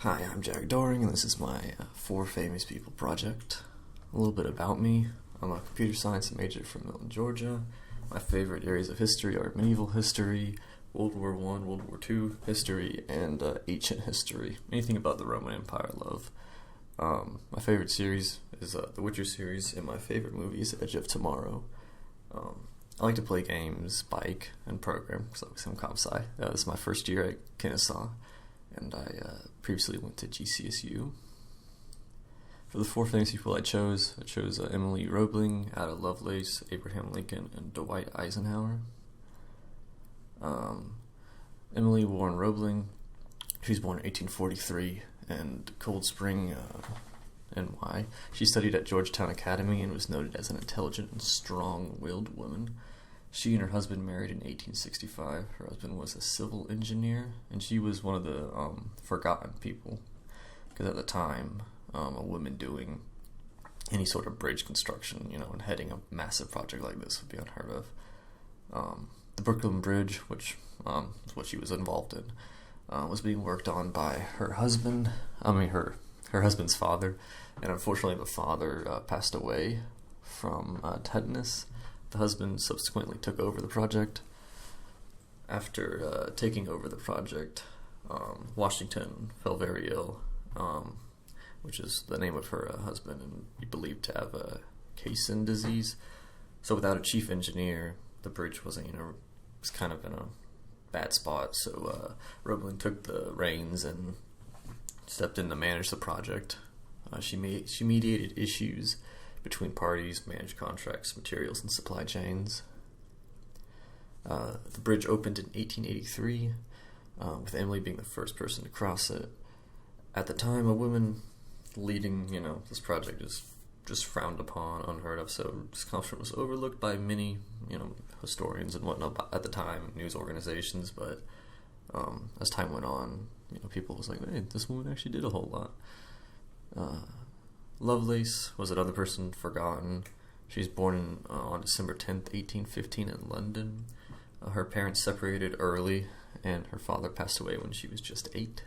Hi, I'm Jack Doering, and this is my Four Famous People project. A little bit about me. I'm a computer science major from Milton, Georgia. My favorite areas of history are medieval history, World War I, World War II history, and ancient history. Anything about the Roman Empire I love. My favorite series is the Witcher series, and my favorite movie is Edge of Tomorrow. I like to play games, bike, and program, so I'm comp sci. This is my first year at Kennesaw, and I previously went to GCSU. For the four famous people I chose Emily Roebling, Ada Lovelace, Abraham Lincoln, and Dwight Eisenhower. Emily Warren Roebling, she was born in 1843 in Cold Spring, NY. She studied at Georgetown Academy and was noted as an intelligent and strong-willed woman. She and her husband married in 1865. Her husband was a civil engineer, and she was one of the forgotten people, because at the time, a woman doing any sort of bridge construction, and heading a massive project like this would be unheard of. The Brooklyn Bridge, which is what she was involved in, was being worked on by her husband. Her husband's father, and unfortunately the father passed away from tetanus. The husband subsequently took over the project. After taking over the project, Washington fell very ill, which is the name of her husband, and he believed to have a casein disease. So without a chief engineer, the bridge was kind of in a bad spot. So Roebling took the reins and stepped in to manage the project. She mediated issues between parties, managed contracts, materials, and supply chains. The bridge opened in 1883, with Emily being the first person to cross it. At the time, a woman leading, this project is just frowned upon, unheard of, so this accomplishment was overlooked by many, historians and whatnot at the time, news organizations, but as time went on, people was like, hey, this woman actually did a whole lot. Lovelace was another person forgotten. She was born on December 10th, 1815 in London. Her parents separated early, and her father passed away when she was just 8.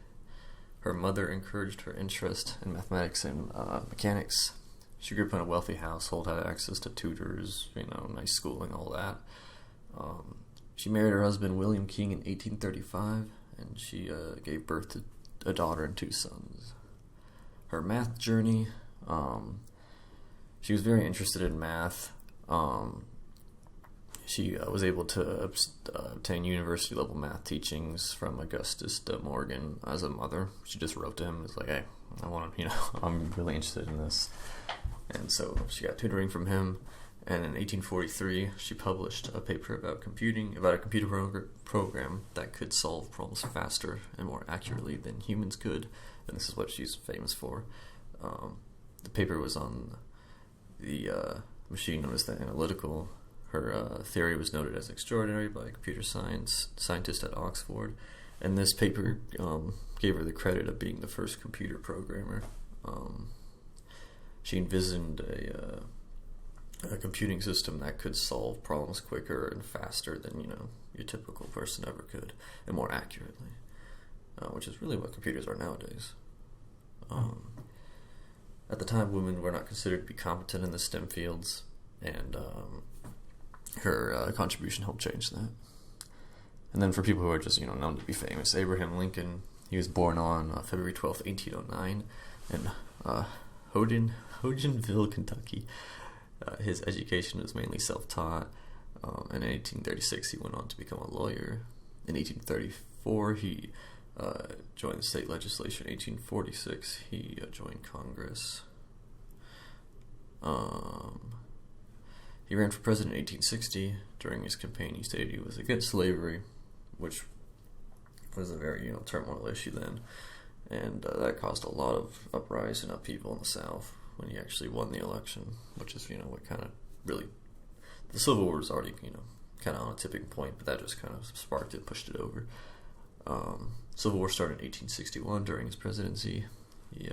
Her mother encouraged her interest in mathematics and mechanics. She grew up in a wealthy household, had access to tutors, nice schooling, all that. She married her husband, William King, in 1835, and she gave birth to a daughter and 2 sons. Her math journey, she was very interested in math. She was able to obtain university-level math teachings from Augustus de Morgan as a mother. She just wrote to him, was like, hey, I'm really interested in this. And so she got tutoring from him, and in 1843, she published a paper about a computer program that could solve problems faster and more accurately than humans could, and this is what she's famous for. The paper was on the machine known as the analytical. Her theory was noted as extraordinary by a computer scientist at Oxford, and this paper gave her the credit of being the first computer programmer. She envisioned a computing system that could solve problems quicker and faster than your typical person ever could, and more accurately, which is really what computers are nowadays. At the time, women were not considered to be competent in the STEM fields, and her contribution helped change that. And then for people who are just known to be famous, Abraham Lincoln, he was born on February 12th, 1809, in Hodgenville, Kentucky. His education was mainly self-taught, and in 1836 he went on to become a lawyer. In 1834 he joined the state legislature. In 1846 he joined Congress. He ran for president in 1860. During his campaign he stated he was against slavery, which was a very turmoil issue then, and that caused a lot of uprising of people in the South when he actually won the election, which is what kind of really, the Civil War was already kind of on a tipping point, but that just kind of sparked it, pushed it over. Civil War started in 1861 during his presidency. He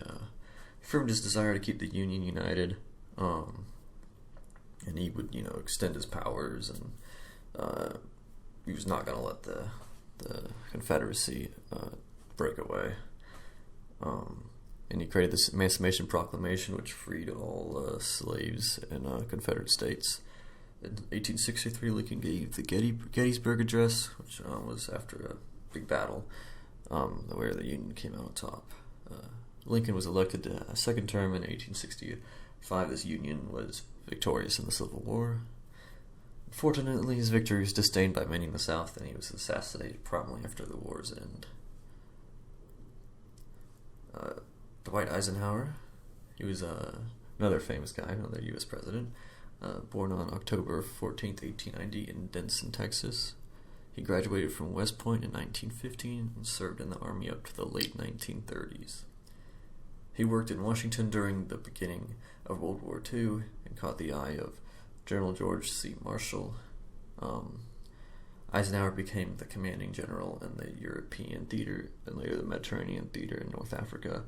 affirmed his desire to keep the Union united, and he would extend his powers, and he was not going to let the Confederacy break away. And he created this Emancipation Proclamation, which freed all slaves in Confederate states. In 1863, Lincoln gave the Gettysburg Address, which was after a big battle, where the Union came out on top. Lincoln was elected a second term in 1865. This Union was victorious in the Civil War. Fortunately, his victory was disdained by many in the South, and he was assassinated promptly after the war's end. Dwight Eisenhower, he was another famous guy, another U.S. president, born on October 14th, 1890 in Denton, Texas. He graduated from West Point in 1915 and served in the Army up to the late 1930s. He worked in Washington during the beginning of World War II and caught the eye of General George C. Marshall. Eisenhower became the commanding general in the European theater and later the Mediterranean theater in North Africa.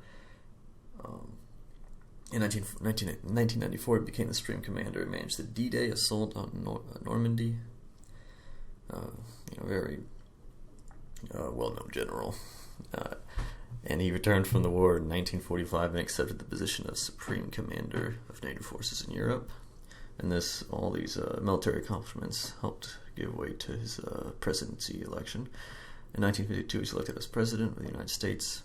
In 1994, he became the Supreme Commander and managed the D-Day assault on Normandy. Very well-known general. And he returned from the war in 1945 and accepted the position of Supreme Commander of NATO forces in Europe. And all these military accomplishments helped give way to his presidency election. In 1952, he was elected as President of the United States.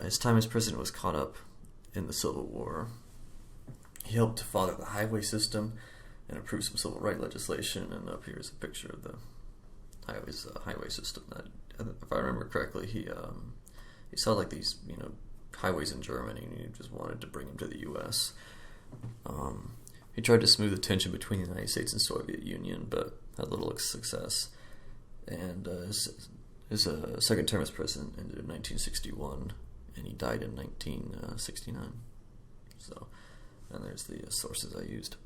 His time as President was caught up in the Civil War. He helped father the highway system and approve some civil rights legislation. And up here is a picture of the highway system. That, if I remember correctly, he saw like these highways in Germany, and he just wanted to bring them to the U.S. He tried to smooth the tension between the United States and Soviet Union, but had little success. And his second term as president ended in 1961, and he died in 1969. And there's the sources I used.